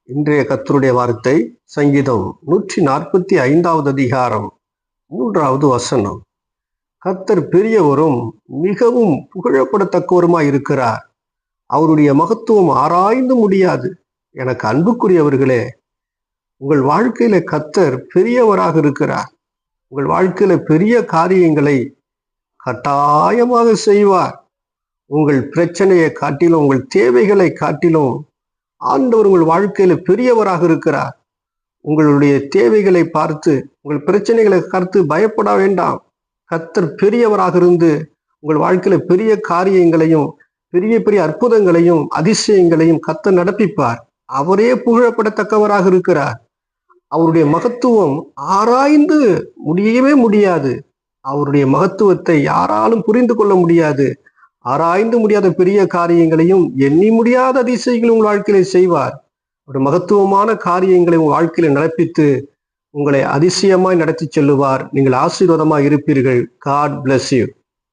இன்றைய கர்த்தருடைய வார்த்தை சங்கீதம் 145வது அதிகாரம் 3வது வசனம். கர்த்தர் பெரியவரும் மிகவும் புகழப்படத்தக்கவருமாய் இருக்கிறார். அவருடைய மகத்துவம் ஆராய்ந்து முடியாது. எனக்கு அன்புக்குரியவர்களே, உங்கள் வாழ்க்கையில கர்த்தர் பெரியவராக இருக்கிறார். உங்கள் வாழ்க்கையில பெரிய காரியங்களை கட்டாயமாக செய்வார். உங்கள் பிரச்சனையை காட்டிலும், உங்கள் தேவைகளை காட்டிலும் ஆண்டவர் உங்கள் வாழ்க்கையில பெரியவராக இருக்கிறார். உங்களுடைய தேவைகளை பார்த்து, உங்கள் பிரச்சனைகளை பார்த்து பயப்பட வேண்டாம். கர்த்தர் பெரியவராக இருந்து உங்கள் வாழ்க்கையில பெரிய காரியங்களையும், பெரிய பெரிய அற்புதங்களையும், அதிசயங்களையும் கர்த்தர் நடப்பிப்பார். அவரே புகழப்படத்தக்கவராக இருக்கிறார். அவருடைய மகத்துவம் ஆராய்ந்து முடியவே முடியாது. அவருடைய மகத்துவத்தை யாராலும் புரிந்து கொள்ள முடியாது. ஆராய்ந்து முடியாத பெரிய காரியங்களையும், எண்ணி முடியாத அதிசயங்களையும் உங்கள் வாழ்க்கையில செய்வார். ஒரு மகத்துவமான காரியங்களை உங்கள் வாழ்க்கையில நடப்பித்து உங்களை அதிசயமாய் நடத்தி செல்லுவார். நீங்கள் ஆசீர்வாதமாய் இருப்பீர்கள். God bless you.